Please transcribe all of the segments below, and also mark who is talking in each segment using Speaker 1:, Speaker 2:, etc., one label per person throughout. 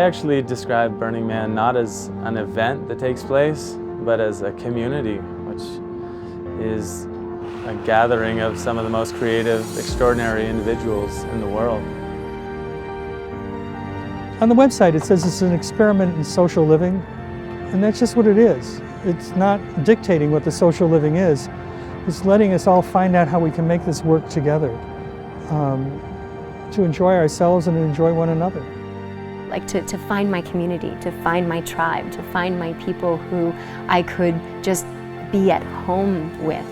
Speaker 1: actually describe Burning Man not as an event that takes place, but as a community, which is a gathering of some of the most creative, extraordinary individuals in the world.
Speaker 2: On the website it says it's an experiment in social living, and that's just what it is. It's not dictating what the social living is. It's letting us all find out how we can make this work together, to enjoy ourselves and enjoy one another.
Speaker 3: Like to find my community, to find my tribe, to find my people who I could just be at home with.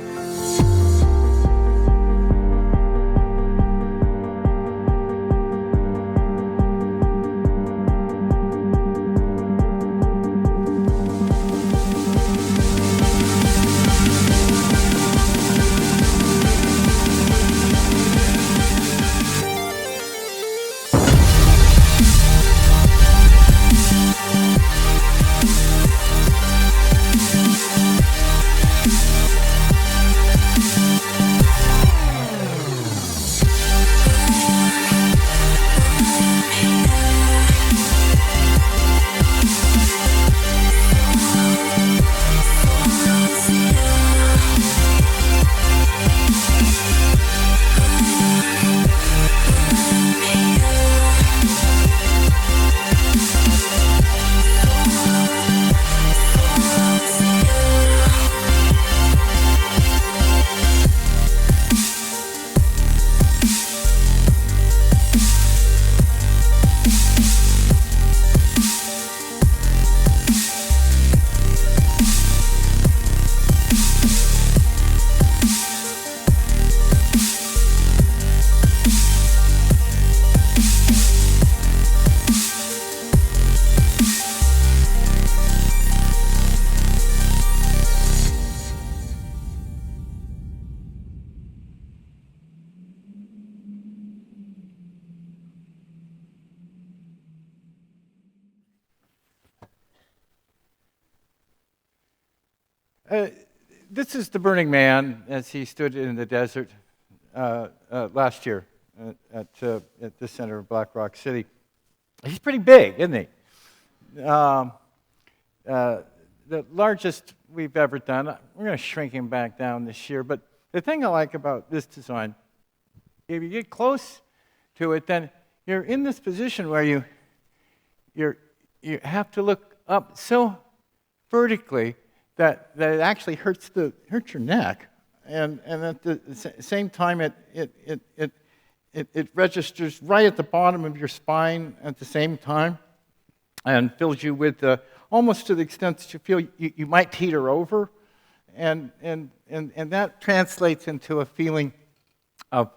Speaker 4: This is the Burning Man as he stood in the desert last year at the center of Black Rock City. He's pretty big, isn't he? The largest we've ever done. We're going to shrink him back down this year, but the thing I like about this design, if you get close to it, then you're in this position where you have to look up so vertically that it actually hurts your neck, and at the same time it registers right at the bottom of your spine at the same time, and fills you with almost to the extent that you feel you might teeter over, and that translates into a feeling of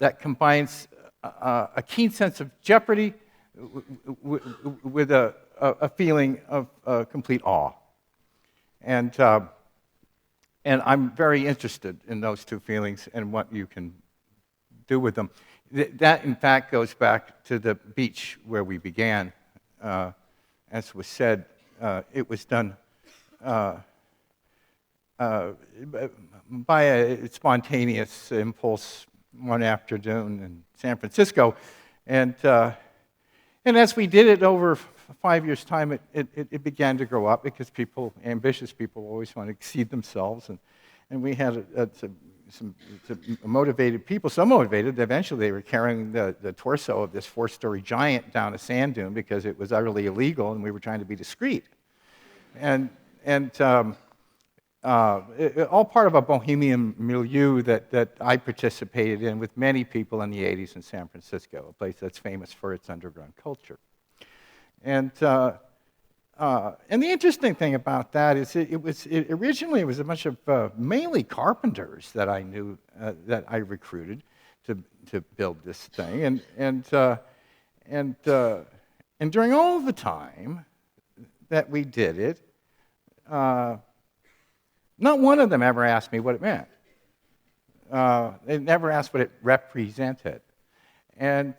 Speaker 4: that combines a keen sense of jeopardy with a feeling of complete awe. And I'm very interested in those two feelings and what you can do with them. That, in fact, goes back to the beach where we began. As was said, it was done by a spontaneous impulse one afternoon in San Francisco. And as we did it over 5 years' time, it began to grow up because ambitious people always want to exceed themselves. And we had some motivated people, so motivated that eventually they were carrying the torso of this 4-story giant down a sand dune because it was utterly illegal and we were trying to be discreet. And all part of a bohemian milieu that I participated in with many people in the 80s in San Francisco, a place that's famous for its underground culture. And the interesting thing about that is originally it was a bunch of mainly carpenters that I knew that I recruited to build this thing, and during all the time that we did it, not one of them ever asked me what it meant. They never asked what it represented, and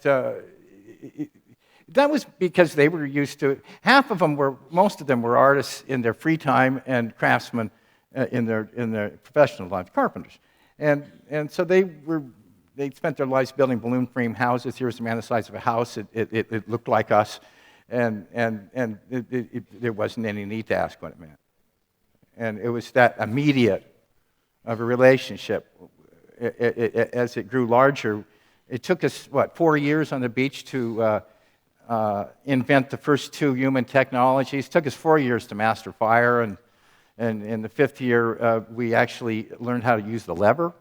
Speaker 4: that was because they were used to it. Most of them were artists in their free time and craftsmen in their professional life, carpenters. And so they spent their lives building balloon frame houses. Here was a man the size of a house. It looked like us. there wasn't any need to ask what it meant. And it was that immediate of a relationship. As it grew larger, it took us, 4 years on the beach to invent the first 2 human technologies. It took us 4 years to master fire, and in the 5th year, we actually learned how to use the lever.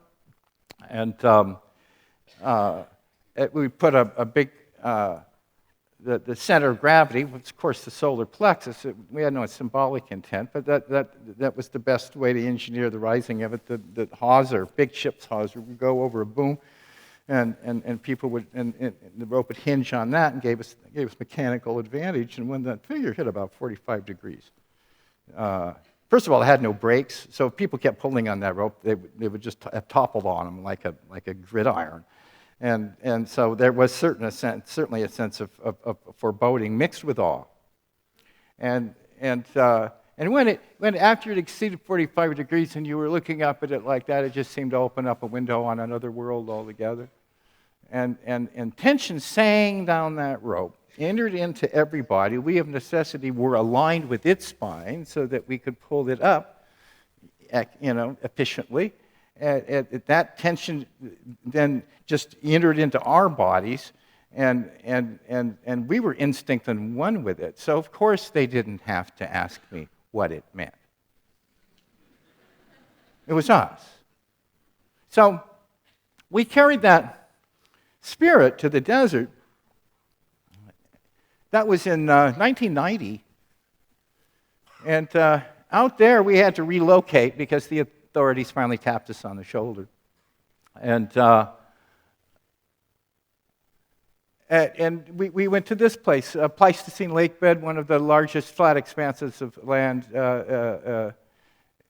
Speaker 4: And we put a big, the center of gravity, which of course the solar plexus. We had no symbolic intent, but that was the best way to engineer the rising of it. The hawser, big ship's hawser, would go over a boom, and people would, and the rope would hinge on that and gave us mechanical advantage. And when that figure hit about 45 degrees, first of all, it had no brakes, so if people kept pulling on that rope, they would just have toppled on them like a gridiron. And so there was certainly a sense of foreboding mixed with awe. And when after it exceeded 45 degrees and you were looking up at it like that, it just seemed to open up a window on another world altogether. And tension sang down that rope, entered into everybody. We of necessity were aligned with its spine so that we could pull it up, efficiently. That tension then just entered into our bodies, and we were instinct and one with it. So of course they didn't have to ask me what it meant. It was us. So we carried that spirit to the desert. That was in 1990, and out there we had to relocate because the authorities finally tapped us on the shoulder. And we went to this place, a Pleistocene lake bed, one of the largest flat expanses of land, the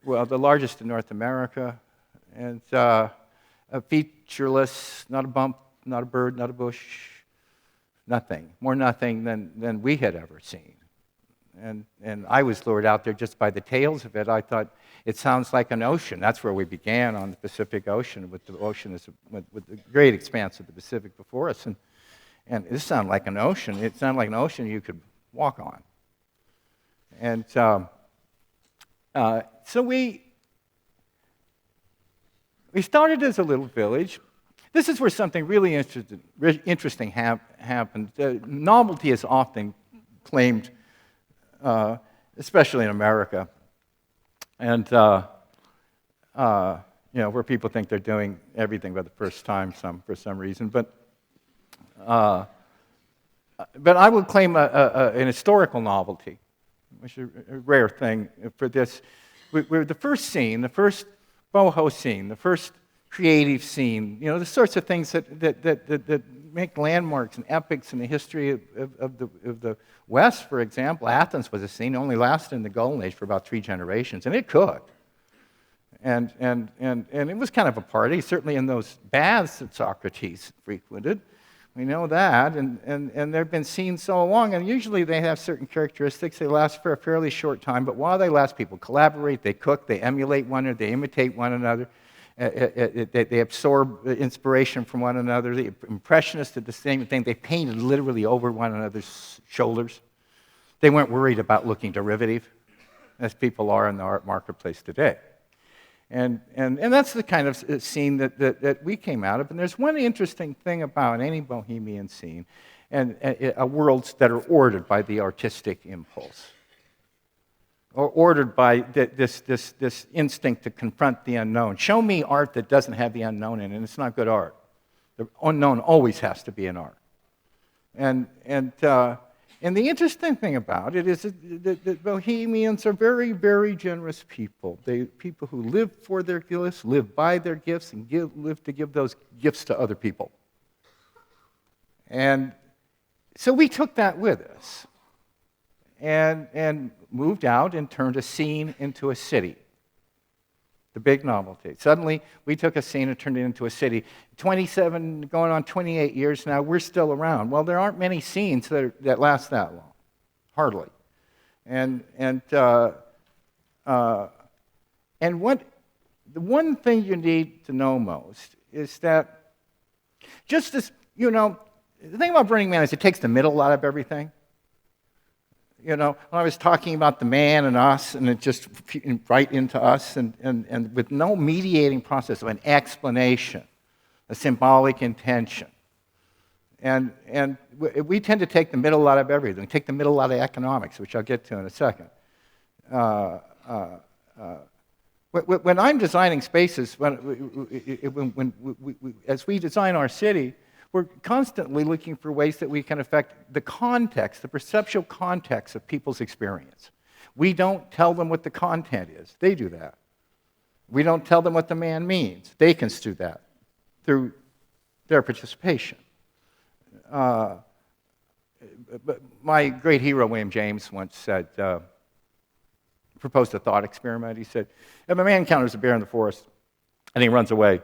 Speaker 4: largest in North America, and featureless, not a bump, not a bird, not a bush, nothing, more nothing than we had ever seen. And I was lured out there just by the tales of it. I thought, it sounds like an ocean. That's where we began, on the Pacific Ocean, with the ocean with the great expanse of the Pacific before us. And this sounded like an ocean. It sounded like an ocean you could walk on. And so we started as a little village. This is where something really interesting happened. Novelty is often claimed, especially in America, and where people think they're doing everything for the first time, for some reason. But I would claim an historical novelty, which is a rare thing for this. We're the first scene, the first boho scene, the first creative scene. The sorts of things that make landmarks and epics in the history of the West. For example, Athens was a scene, only lasted in the Golden Age for about 3 generations, and it could. And it was kind of a party, certainly in those baths that Socrates frequented. We know that, and they've been seen so long, and usually they have certain characteristics. They last for a fairly short time, but while they last, people collaborate, they cook, they emulate one another, they imitate one another. They absorb inspiration from one another. The Impressionists did the same thing. They painted literally over one another's shoulders. They weren't worried about looking derivative, as people are in the art marketplace today. And that's the kind of scene that we came out of. And there's one interesting thing about any bohemian scene, and worlds that are ordered by the artistic impulse, or ordered by this instinct to confront the unknown. Show me art that doesn't have the unknown in it, and it's not good art. The unknown always has to be an art. And the interesting thing about it is that bohemians are very, very generous people. People who live for their gifts, live by their gifts, and live to give those gifts to other people. And so we took that with us. And moved out and turned a scene into a city. The big novelty. Suddenly, we took a scene and turned it into a city. 27, going on 28 years now, we're still around. Well, there aren't many scenes that last that long. Hardly. And what the one thing you need to know most is that just as, the thing about Burning Man is it takes the middle out of everything. You know, when I was talking about the man and us, and it just right into us, and with no mediating process of an explanation, a symbolic intention. And we tend to take the middle out of everything, take the middle out of economics, which I'll get to in a second. When I'm designing spaces, as we design our city, we're constantly looking for ways that we can affect the context, the perceptual context of people's experience. We don't tell them what the content is. They do that. We don't tell them what the man means. They can do that through their participation. But my great hero, William James, once said, proposed a thought experiment. He said, if a man encounters a bear in the forest and he runs away,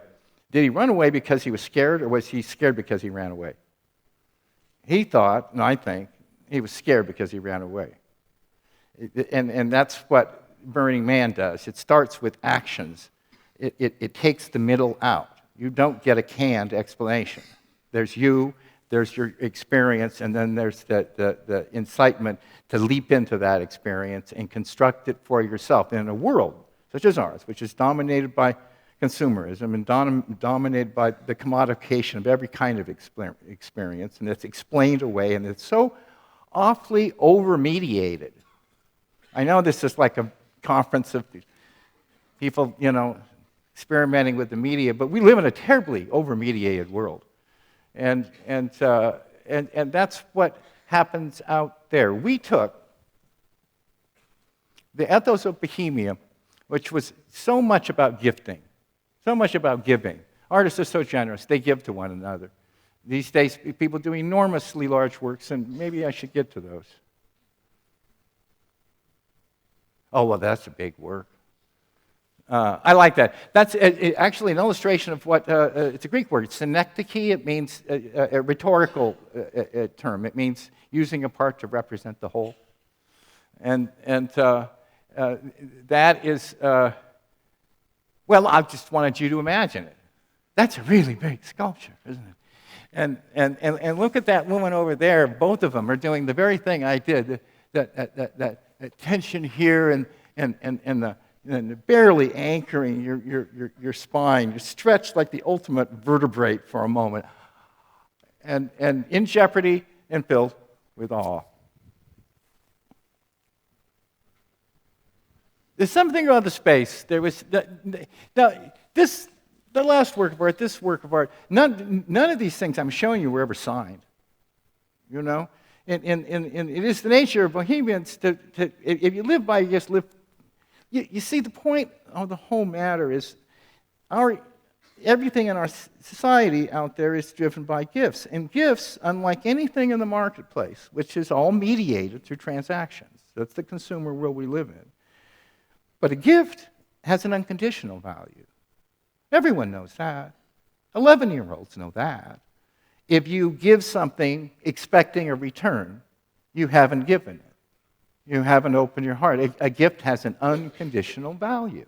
Speaker 4: did he run away because he was scared, or was he scared because he ran away? He thought, and I think, he was scared because he ran away. And that's what Burning Man does. It starts with actions. It takes the middle out. You don't get a canned explanation. There's you, there's your experience, and then there's the incitement to leap into that experience and construct it for yourself in a world such as ours, which is dominated by consumerism and dominated by the commodification of every kind of experience, and it's explained away, and it's so awfully over-mediated. I know this is like a conference of people, you know, experimenting with the media, but we live in a terribly over-mediated world. And that's what happens out there. We took the ethos of Bohemia, which was so much about gifting, so much about giving. Artists are so generous, they give to one another. These days, people do enormously large works, and maybe I should get to those. Oh, well, that's a big work. I like that. That's actually an illustration of what, it's a Greek word, synecdoche. It means a rhetorical term. It means using a part to represent the whole. And that is, well, I just wanted you to imagine it. That's a really big sculpture, isn't it? And look at that woman over there. Both of them are doing the very thing I did, that tension here and barely anchoring your spine. You're stretched like the ultimate vertebrate for a moment. And in jeopardy and filled with awe. There's something about the space. There was the last work of art, this work of art. None of these things I'm showing you were ever signed. You know, and it is the nature of bohemians to if you live by, you just live. You see, the point of the whole matter is everything in our society out there is driven by gifts. And gifts, unlike anything in the marketplace, which is all mediated through transactions. That's the consumer world we live in. But a gift has an unconditional value. Everyone knows that. 11-year-olds know that. If you give something expecting a return, you haven't given it. You haven't opened your heart. A gift has an unconditional value.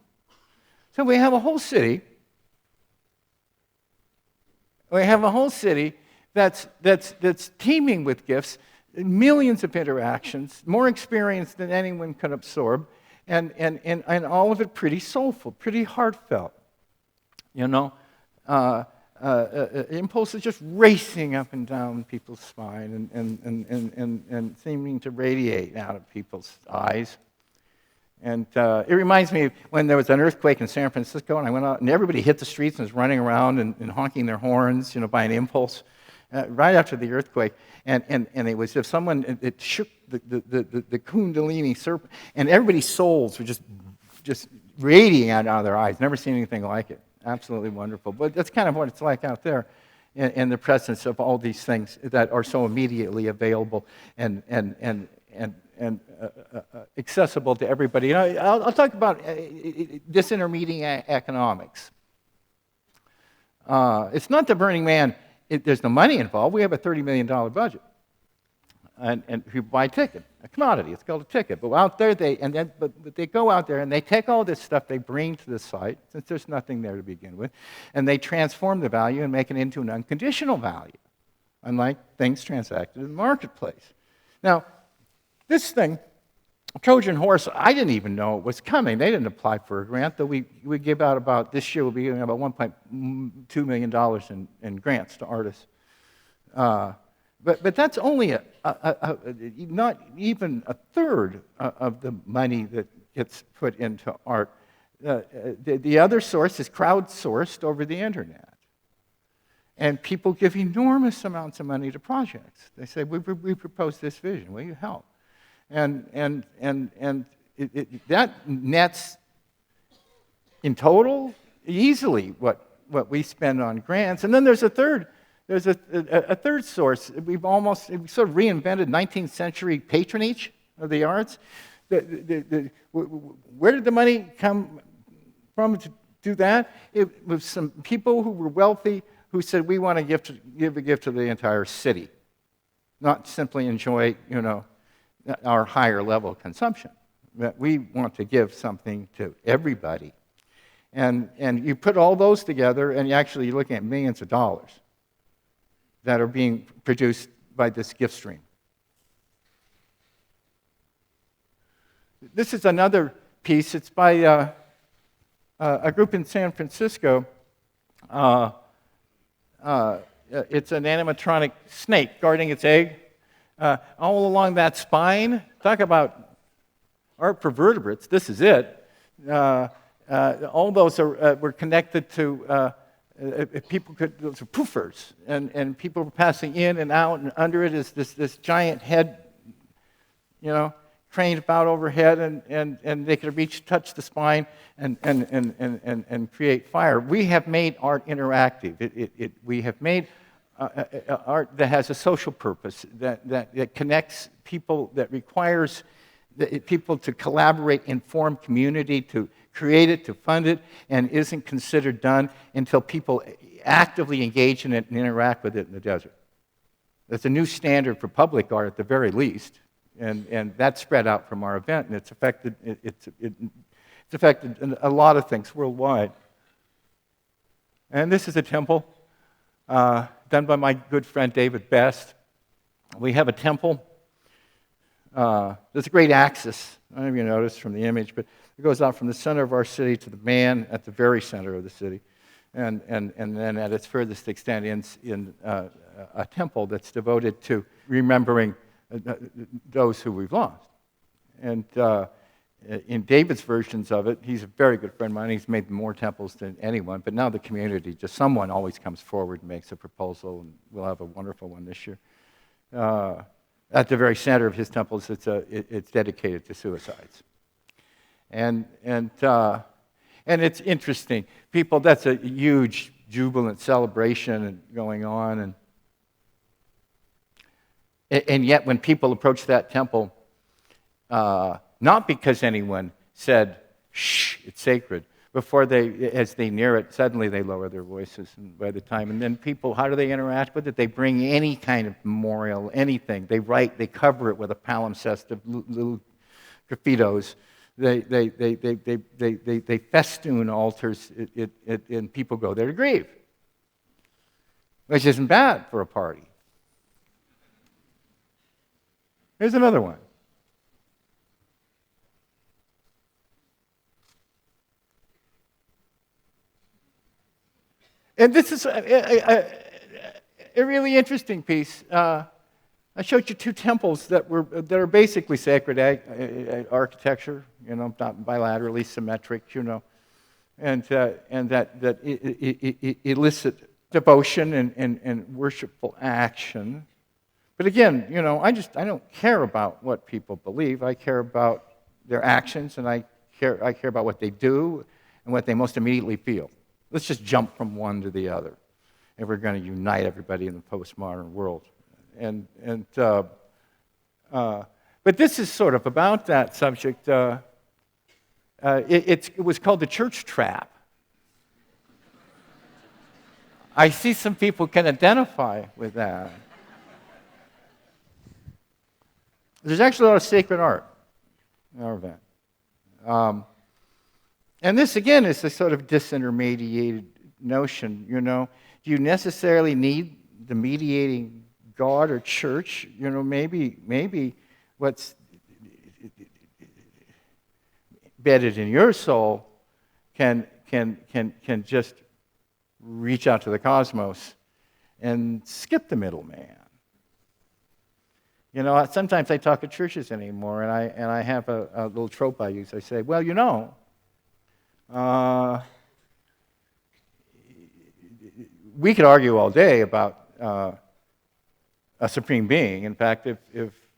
Speaker 4: So we have a whole city. We have a whole city that's teeming with gifts, millions of interactions, more experience than anyone could absorb, and all of it pretty soulful, pretty heartfelt. You know, impulses just racing up and down people's spine and seeming to radiate out of people's eyes. And it reminds me of when there was an earthquake in San Francisco, and I went out, and everybody hit the streets and was running around and honking their horns, you know, by an impulse, right after the earthquake. And it was if someone, it shook the Kundalini serpent, and everybody's souls were just radiating out of their eyes. Never seen anything like it. Absolutely wonderful. But that's kind of what it's like out there in the presence of all these things that are so immediately available and accessible to everybody. You know, I'll talk about disintermediating economics. It's not the Burning Man. There's no money involved. We have a $30 million budget. And you buy a ticket, a commodity. It's called a ticket. But out there, but they go out there and they take all this stuff they bring to the site, since there's nothing there to begin with, and they transform the value and make it into an unconditional value, unlike things transacted in the marketplace. Now, This thing, Trojan Horse, I didn't even know it was coming. They didn't apply for a grant, though we give out about, this year we'll be giving about $1.2 million in grants to artists. But that's only not even a third of the money that gets put into art. The other source is crowdsourced over the internet. And people give enormous amounts of money to projects. They say, we propose this vision, will you help? And that nets in total easily what we spend on grants. And then there's a third source. We've sort of reinvented 19th century patronage of the arts. Where did the money come from to do that? It was some people who were wealthy who said, we want to give a gift to the entire city, not simply enjoy, our higher level consumption. That we want to give something to everybody. And you put all those together, and you're looking at millions of dollars that are being produced by this gift stream. This is another piece. It's by a group in San Francisco. It's an animatronic snake guarding its egg. All along that spine, talk about art for vertebrates, this is it. All those were connected to, those are poofers, and people were passing in and out, and under it is this giant head, craned about overhead, and they could touch the spine and create fire. We have made art interactive. We have made art that has a social purpose, that connects people, that requires people to collaborate and form community, to create it, to fund it, and isn't considered done until people actively engage in it and interact with it in the desert. That's a new standard for public art at the very least, and that's spread out from our event, and it's affected a lot of things worldwide. And this is a temple done by my good friend David Best. We have a temple. There's a great axis. I don't know if you noticed from the image, but it goes out from the center of our city to the man at the very center of the city. And then at its furthest extent in a temple that's devoted to remembering those who we've lost. And in David's versions of it, he's a very good friend of mine. He's made more temples than anyone, but now the community, just someone always comes forward and makes a proposal, and we'll have a wonderful one this year. At the very center of his temples, it's dedicated to suicides. And it's interesting. People, that's a huge jubilant celebration going on, and yet when people approach that temple, not because anyone said, shh, it's sacred. As they near it, suddenly they lower their voices. And by the time, and then people, how do they interact with it? They bring any kind of memorial, anything. They write, they cover it with a palimpsest of little graffitos. They festoon altars, and people go there to grieve, which isn't bad for a party. Here's another one. And this is a really interesting piece. I showed you two temples that are basically sacred architecture, not bilaterally symmetric, and that elicit devotion and worshipful action. But again, I don't care about what people believe. I care about their actions, and I care about what they do and what they most immediately feel. Let's just jump from one to the other, if we're going to unite everybody in the postmodern world. But this is sort of about that subject. It was called the church trap. I see some people can identify with that. There's actually a lot of sacred art in our event. And this, again, is a sort of disintermediated notion, Do you necessarily need the mediating God or church? Maybe what's embedded in your soul can just reach out to the cosmos and skip the middleman. You know, sometimes I talk at churches anymore, and I have a little trope I use. I say, well, you know, we could argue all day about a supreme being. In fact, if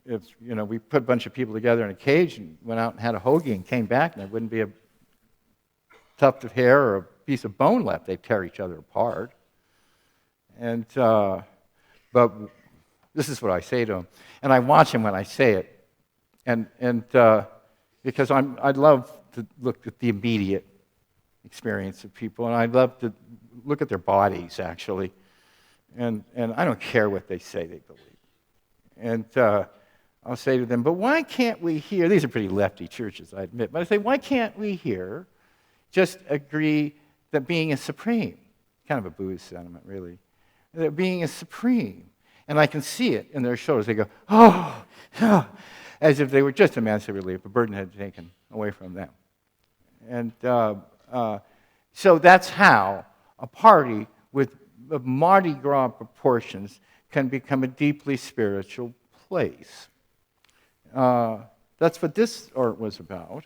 Speaker 4: you know, we put a bunch of people together in a cage and went out and had a hoagie and came back, and there wouldn't be a tuft of hair or a piece of bone left. They'd tear each other apart. And but this is what I say to them, and I watch them when I say it, and because I'd love to look at the immediate experience of people, and I'd love to look at their bodies actually, and I don't care what they say they believe, and I'll say to them, but why can't we here? These are pretty lefty churches, I admit, but I say, why can't we here just agree that being is supreme? Kind of a Buddhist sentiment, really. That being is supreme. And I can see it in their shoulders. They go, oh, as if they were just immensely relieved. A burden had been taken away from them. And so that's how a party with Mardi Gras proportions can become a deeply spiritual place. That's what this art was about.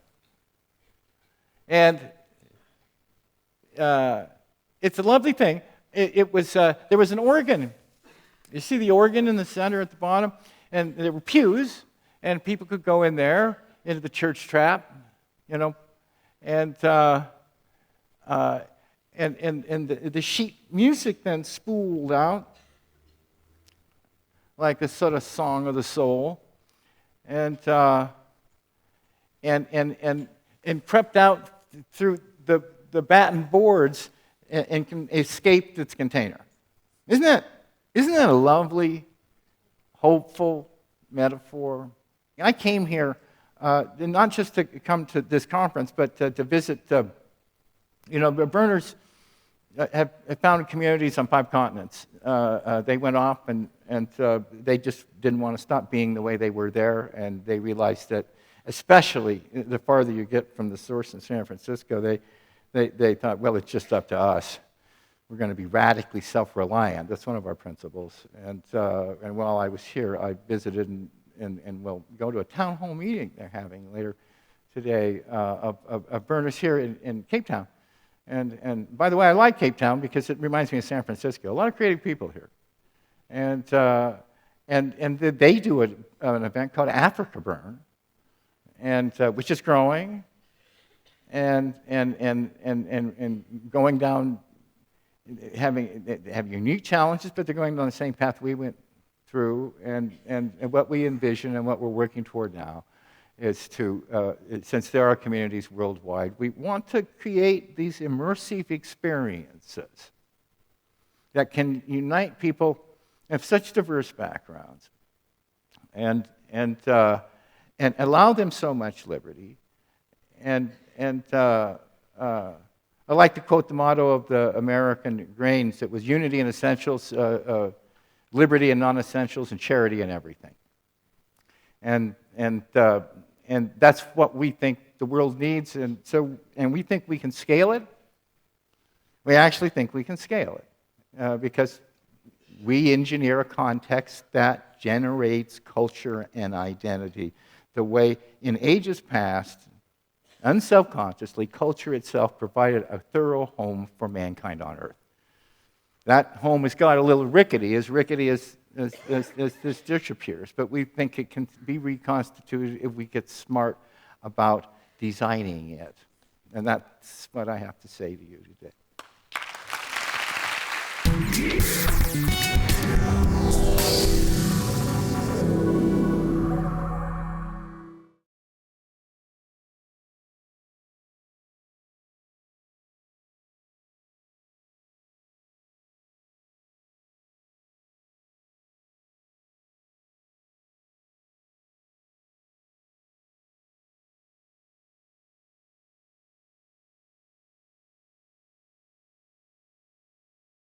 Speaker 4: And it's a lovely thing. There was an organ. You see the organ in the center at the bottom? And there were pews, and people could go in there, into the church trap, you know, and the sheet music then spooled out like a sort of song of the soul, and crept out through the battened boards and escaped its container. Isn't that a lovely, hopeful metaphor? I came here not just to come to this conference, but to visit. The burners have founded communities on 5 continents. They went off and they just didn't want to stop being the way they were there, and they realized that, especially the farther you get from the source in San Francisco, they thought, well, it's just up to us. We're going to be radically self-reliant. That's one of our principles. And while I was here, I visited and will go to a town hall meeting they're having later today of burners here in Cape Town. And by the way, I like Cape Town because it reminds me of San Francisco. A lot of creative people here. And they do an event called Africa Burn, and which is growing and going down, having unique challenges, but they're going down the same path we went through. And what we envision and what we're working toward now is to, since there are communities worldwide, we want to create these immersive experiences that can unite people of such diverse backgrounds and allow them so much liberty. I like to quote the motto of the American Grains. It was unity in essentials, liberty in non-essentials, and charity in everything. And that's what we think the world needs, and we think we can scale it. We actually think we can scale it because we engineer a context that generates culture and identity the way in ages past, unselfconsciously, culture itself provided a thorough home for mankind on earth. That home has got a little rickety as this dish appears, but we think it can be reconstituted if we get smart about designing it. And that's what I have to say to you today.